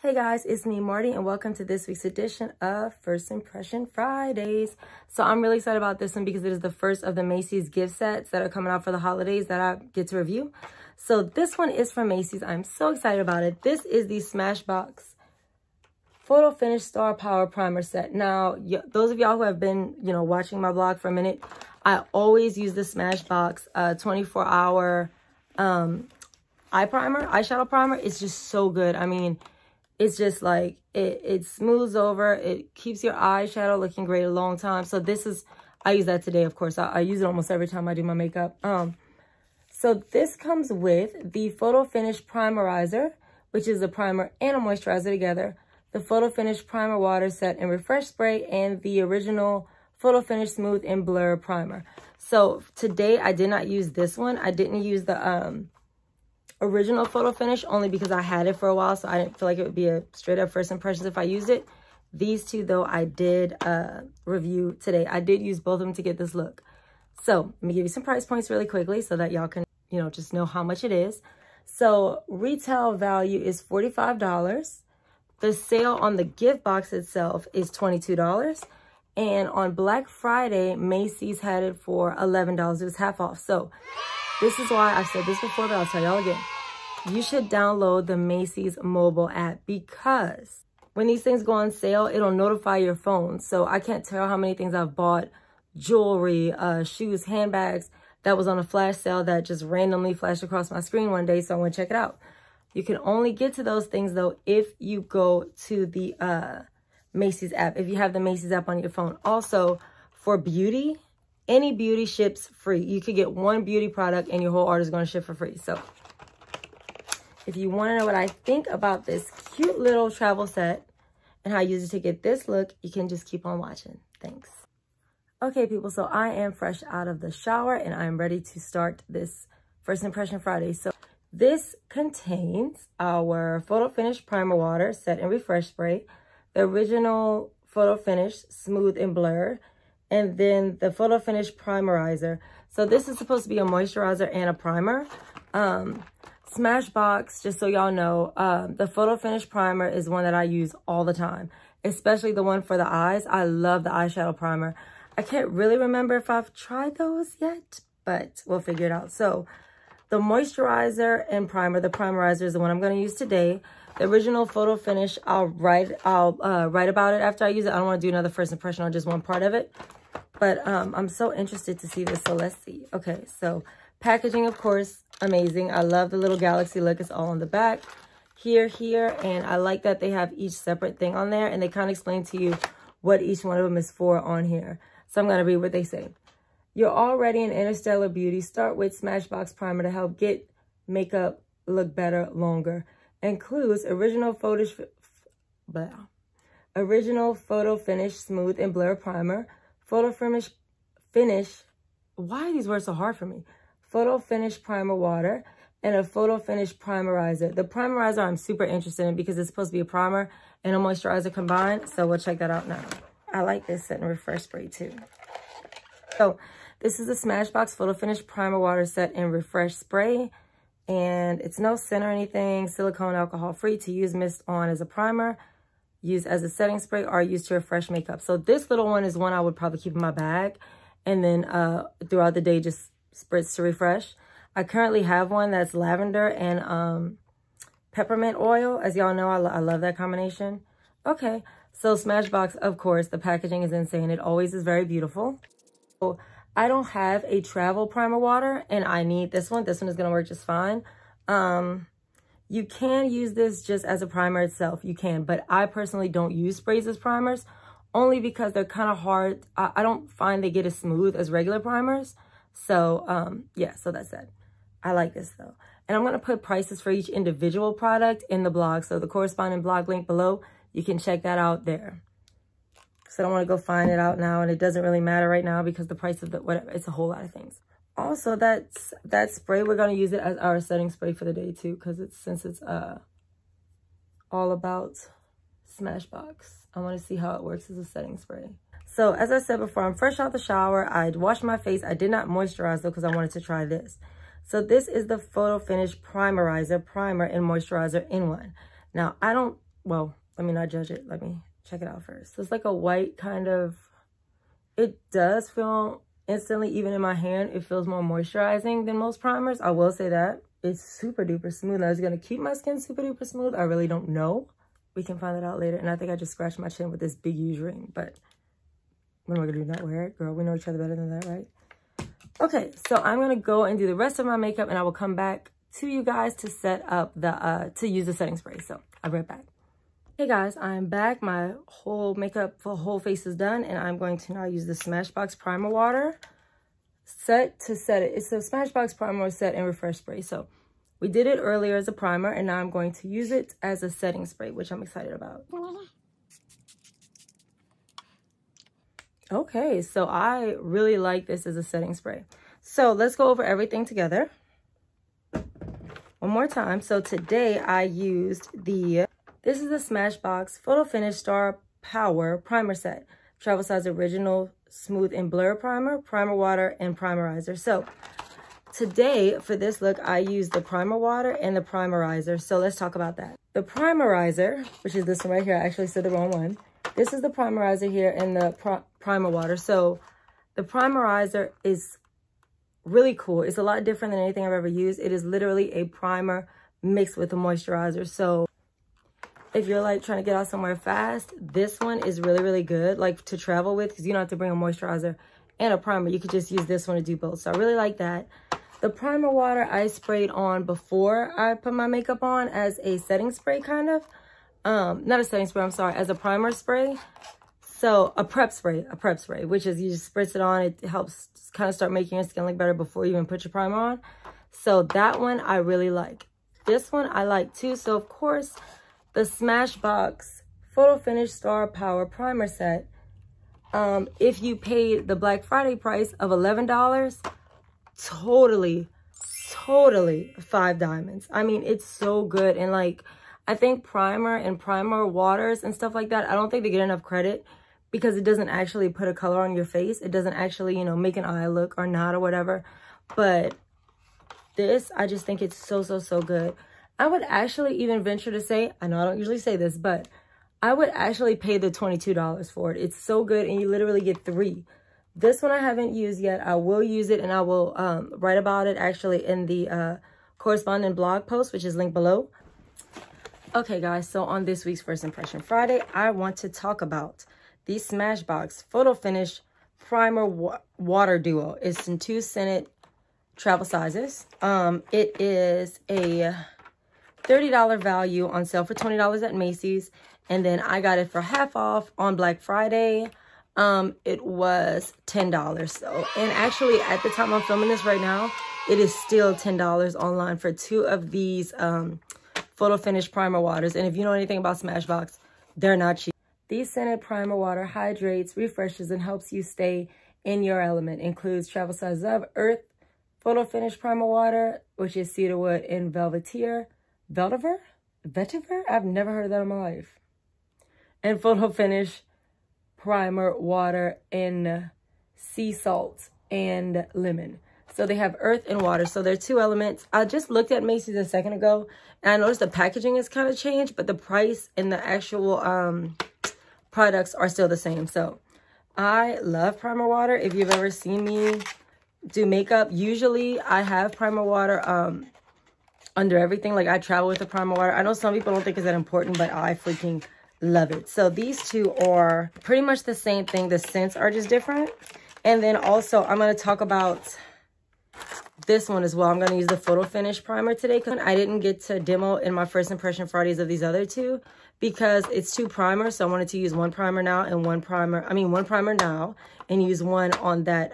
Hey guys, it's me, Marty, and welcome to this week's edition of First Impression Fridays. So I'm really excited about this one because it is the first of the Macy's gift sets that are coming out for the holidays that I get to review. So this one is from Macy's. I'm so excited about it. This is the Smashbox Photo Finish Star Power Primer set. Now, those of y'all who have been, watching my blog for a minute, I always use the Smashbox 24-hour eyeshadow primer. It's just so good. I mean, it's just like, it smooths over. It keeps your eyeshadow looking great a long time. So I use that today, of course. I use it almost every time I do my makeup. So this comes with the Photo Finish Primerizer, which is a primer and a moisturizer together, the Photo Finish Primer Water Set and Refresh Spray, and the original Photo Finish Smooth and Blur Primer. So today I did not use this one. I didn't use the original Photo Finish only because I had it for a while, so I didn't feel like it would be a straight up first impressions if I used it. These two, though, I did review today. I did use both of them to get this look. So let me give you some price points really quickly so that y'all can, just know how much it is. So retail value is $45. The sale on the gift box itself is $22. And on Black Friday, Macy's had it for $11. It was half off. So this is why I've said this before, but I'll tell y'all again. You should download the Macy's mobile app because when these things go on sale, it'll notify your phone. So I can't tell how many things I've bought, jewelry, shoes, handbags, that was on a flash sale that just randomly flashed across my screen one day. So I want to check it out. You can only get to those things, though, if you go to the Macy's app, if you have the Macy's app on your phone. Also, for beauty, any beauty ships free. You could get one beauty product and your whole order is going to ship for free. So if you want to know what I think about this cute little travel set and how I use it to get this look, you can just keep on watching. Thanks. Okay, people, so I am fresh out of the shower and I'm ready to start this First Impression Friday. So this contains our Photo Finish Primer Water Set and Refresh Spray, the original Photo Finish Smooth and Blur, and then the Photo Finish Primerizer. So this is supposed to be a moisturizer and a primer. Smashbox, just so y'all know, the Photo Finish Primer is one that I use all the time, especially the one for the eyes. I love the eyeshadow primer. I can't really remember if I've tried those yet, but we'll figure it out. So the moisturizer and primer, the primerizer is the one I'm going to use today. The original Photo Finish, I'll write about it after I use it. I don't want to do another first impression on just one part of it. But I'm so interested to see this, so let's see. Okay, so packaging, of course, amazing. I love the little galaxy look. It's all on the back. Here, and I like that they have each separate thing on there, and they kind of explain to you what each one of them is for on here. So I'm going to read what they say. You're already an interstellar beauty. Start with Smashbox Primer to help get makeup look better longer. Includes original Photo Finish Smooth and Blur Primer, Photo Finish, why are these words so hard for me? Photo Finish Primer Water, and a Photo Finish Primerizer. The Primerizer I'm super interested in because it's supposed to be a primer and a moisturizer combined, so we'll check that out now. I like this Set and Refresh Spray too. So this is the Smashbox Photo Finish Primer Water Set and Refresh Spray. And it's no scent or anything, silicone, alcohol free, to use mist on as a primer, use as a setting spray, or use to refresh makeup. So this little one is one I would probably keep in my bag and then throughout the day just spritz to refresh. I currently have one that's lavender and peppermint oil. As y'all know, I love that combination. Okay, so Smashbox, of course, the packaging is insane. It always is very beautiful. So I don't have a travel primer water and I need this one. This one is going to work just fine. You can use this just as a primer itself. You can, but I personally don't use sprays as primers only because they're kind of hard. I don't find they get as smooth as regular primers. So, yeah, so that's it. I like this though. And I'm going to put prices for each individual product in the blog. So the corresponding blog link below, you can check that out there. So I don't want to go find it out now, and it doesn't really matter right now because the price of the whatever, it's a whole lot of things. Also, that spray, we're going to use it as our setting spray for the day too, because since it's all about Smashbox. I want to see how it works as a setting spray. So as I said before, I'm fresh out the shower. I'd washed my face. I did not moisturize though because I wanted to try this. So this is the Photo Finish Primerizer, primer and moisturizer in one. Now I don't well, let me not judge it. Let me check it out first. So it's like a white kind of, it does feel instantly, even in my hand, it feels more moisturizing than most primers. I will say that. It's super duper smooth. Now, is it going to keep my skin super duper smooth? I really don't know. We can find that out later. And I think I just scratched my chin with this big huge ring. But what am I going to do? Not wear it? Girl, we know each other better than that, right? Okay, so I'm going to go and do the rest of my makeup. And I will come back to you guys to set up the, to use the setting spray. So I'll be right back. Hey guys, I'm back. My whole makeup for whole face is done. And I'm going to now use the Smashbox Primer Water set to set it. It's a Smashbox Primer Set and Refresh Spray. So we did it earlier as a primer, and now I'm going to use it as a setting spray, which I'm excited about. Okay, so I really like this as a setting spray. So let's go over everything together one more time. So today I used this is the Smashbox Photo Finish Star Power Primer Set. Travel Size Original Smooth and Blur Primer, Primer Water, and Primerizer. So today, for this look, I used the Primer Water and the Primerizer. So let's talk about that. The Primerizer, which is this one right here, I actually said the wrong one. This is the Primerizer here and the Primer Water. So the Primerizer is really cool. It's a lot different than anything I've ever used. It is literally a primer mixed with a moisturizer. So if you're like trying to get out somewhere fast, this one is really, really good, like to travel with, because you don't have to bring a moisturizer and a primer. You could just use this one to do both. So I really like that. The Primer Water I sprayed on before I put my makeup on as a setting spray, kind of. Not a setting spray, I'm sorry, as a primer spray. So a prep spray, which is you just spritz it on. It helps kind of start making your skin look better before you even put your primer on. So that one I really like. This one I like too. So of course, the Smashbox Photo Finish Star Power Primer Set. If you paid the Black Friday price of $11, totally 5 diamonds. I mean, it's so good. And like, I think primer and primer waters and stuff like that, I don't think they get enough credit because it doesn't actually put a color on your face. It doesn't actually, you know, make an eye look or not or whatever. But this, I just think it's so good. I would actually even venture to say, I know I don't usually say this, but I would actually pay the $22 for it. It's so good, and you literally get 3. This one I haven't used yet. I will use it, and I will write about it actually in the corresponding blog post, which is linked below. Okay, guys, so on this week's First Impression Friday, I want to talk about the Smashbox Photo Finish Primer Water Duo. It's in 2 scented travel sizes. It is a $30 value on sale for $20 at Macy's. And then I got it for half off on Black Friday. It was $10. So, and actually at the time I'm filming this right now, it is still $10 online for 2 of these Photo Finish Primer Waters. And if you know anything about Smashbox, they're not cheap. These scented primer water hydrates, refreshes, and helps you stay in your element. Includes travel sizes of Earth Photo Finish Primer Water, which is cedarwood and vetiver. I've never heard of that in my life. And Photo Finish Primer Water in sea salt and lemon. So they have earth and water. So they're 2 elements. I just looked at Macy's a second ago, and I noticed the packaging has kind of changed, but the price and the actual products are still the same. So I love primer water. If you've ever seen me do makeup, usually I have primer water under everything. Like, I travel with the primer water. I know some people don't think it's that important, but I freaking love it. So these 2 are pretty much the same thing. The scents are just different. And then also I'm going to talk about this one as well. I'm going to use the Photo Finish Primer today because I didn't get to demo in my First Impression Fridays of these other 2 because it's 2 primers. So I wanted to use one primer now and one primer now and use one on that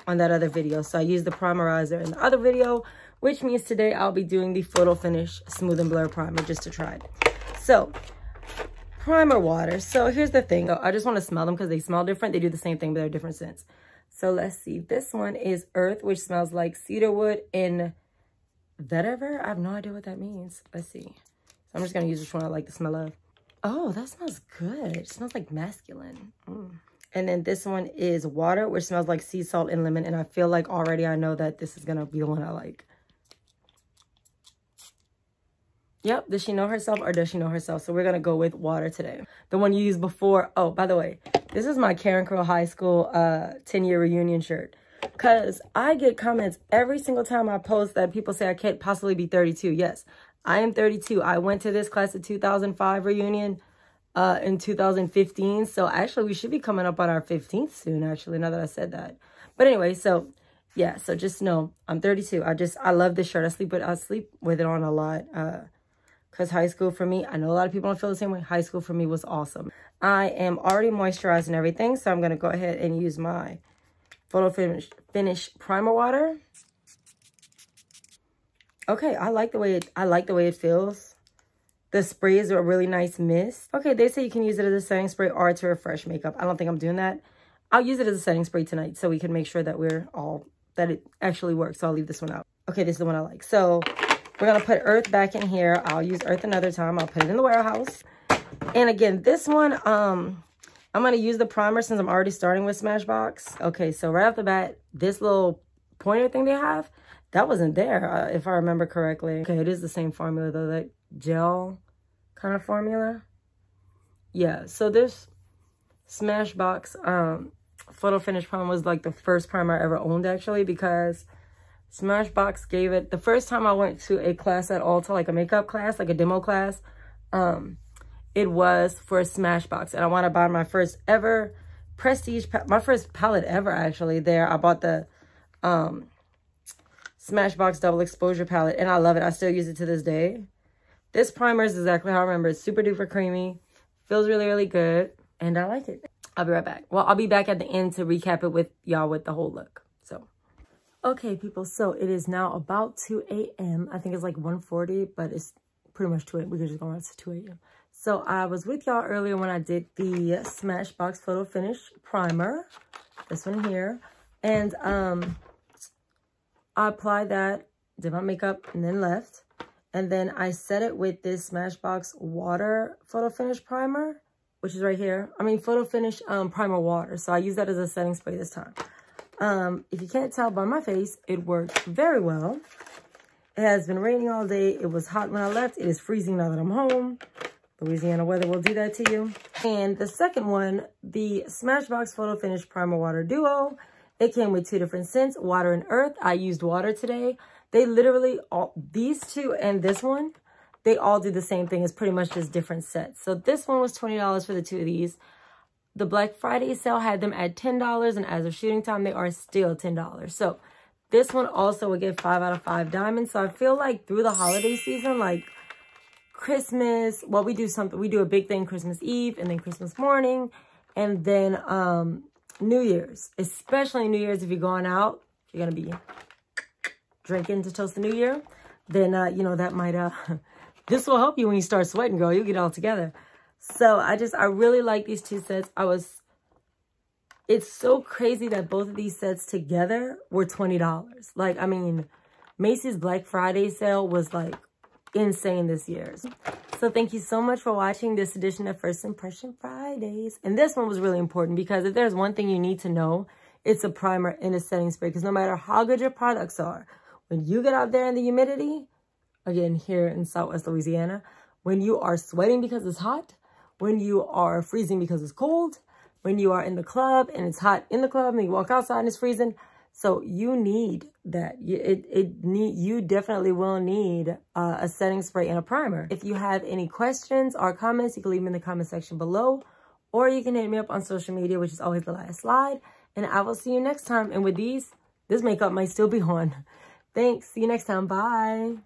other video. So I used the Primerizer in the other video, which means today I'll be doing the Photo Finish Smooth and Blur Primer just to try it. So primer water. So here's the thing. I just want to smell them because they smell different. They do the same thing, but they're different scents. So let's see. This one is Earth, which smells like cedarwood and vetiver. I have no idea what that means. Let's see. So I'm just going to use which one I like the smell of. Oh, that smells good. It smells like masculine. And then this one is Water, which smells like sea salt and lemon. And I feel like already I know that this is going to be the one I like. Yep, does she know herself or does she know herself? So we're going to go with water today. The one you used before. Oh, by the way, this is my Karen Curl High School 10-year reunion shirt. Because I get comments every single time I post that people say I can't possibly be 32. Yes, I am 32. I went to this class of 2005 reunion in 2015. So actually, we should be coming up on our 15th soon, actually, now that I said that. But anyway, so yeah, so just know I'm 32. I love this shirt. I sleep with it on a lot. Because high school for me, I know a lot of people don't feel the same way. High school for me was awesome. I am already moisturized and everything, so I'm going to go ahead and use my Photo Finish Primer water. Okay, I like the way it feels. The spray is a really nice mist. Okay, they say you can use it as a setting spray or to refresh makeup. I don't think I'm doing that. I'll use it as a setting spray tonight so we can make sure that that it actually works. So I'll leave this one out. Okay, this is the one I like. So we're going to put Earth back in here. I'll use Earth another time. I'll put it in the warehouse. And again, this one, I'm going to use the primer since I'm already starting with Smashbox. Okay, so right off the bat, this little pointer thing they have, that wasn't there, if I remember correctly. Okay, it is the same formula, though, that gel kind of formula. Yeah, so this Smashbox Photo Finish Primer was like the first primer I ever owned, actually, because Smashbox gave it, the first time I went to a class at Ulta, like a makeup class, like a demo class, it was for Smashbox. And I want to buy my first ever prestige, my first palette ever, actually, there. I bought the Smashbox Double Exposure palette, and I love it. I still use it to this day. This primer is exactly how I remember. It's super duper creamy, feels really, really good, and I like it. I'll be right back. Well, I'll be back at the end to recap it with y'all with the whole look. So, okay, people, so it is now about 2 a.m. I think it's like 1:40, but it's pretty much 2 a.m. We could just go on to 2 a.m. So I was with y'all earlier when I did the Smashbox Photo Finish Primer, this one here, and I applied that, did my makeup, and then left. And then I set it with this Smashbox Water Photo Finish Primer, which is right here. I mean, Photo Finish Primer Water. So I use that as a setting spray this time. If you can't tell by my face, it worked very well. It has been raining all day. It was hot when I left. It is freezing now that I'm home. Louisiana weather will do that to you. And the second one, the Smashbox Photo Finish Primer Water Duo. It came with 2 different scents, Water and Earth. I used water today. They literally, these two and this one, they all do the same thing. It's pretty much just different sets. So this one was $20 for the 2 of these. The Black Friday sale had them at $10, and as of shooting time, they are still $10. So this one also would get 5 out of 5 diamonds. So I feel like through the holiday season, like Christmas, well, we do a big thing Christmas Eve and then Christmas morning, and then New Year's, especially New Year's. If you're going out, if you're going to be drinking to toast the new year, then, you know, that might, this will help you when you start sweating, girl. You'll get it all together. So I really like these 2 sets. It's so crazy that both of these sets together were $20. Like, I mean, Macy's Black Friday sale was like insane this year. So thank you so much for watching this edition of First Impression Fridays. And this one was really important because if there's one thing you need to know, it's a primer and a setting spray. Because no matter how good your products are, when you get out there in the humidity, again, here in Southwest Louisiana, when you are sweating because it's hot, when you are freezing because it's cold, when you are in the club and it's hot in the club and you walk outside and it's freezing. So you need that. You definitely will need a setting spray and a primer. If you have any questions or comments, you can leave them in the comment section below, or you can hit me up on social media, which is always the last slide. And I will see you next time. And with this makeup might still be on. Thanks. See you next time. Bye.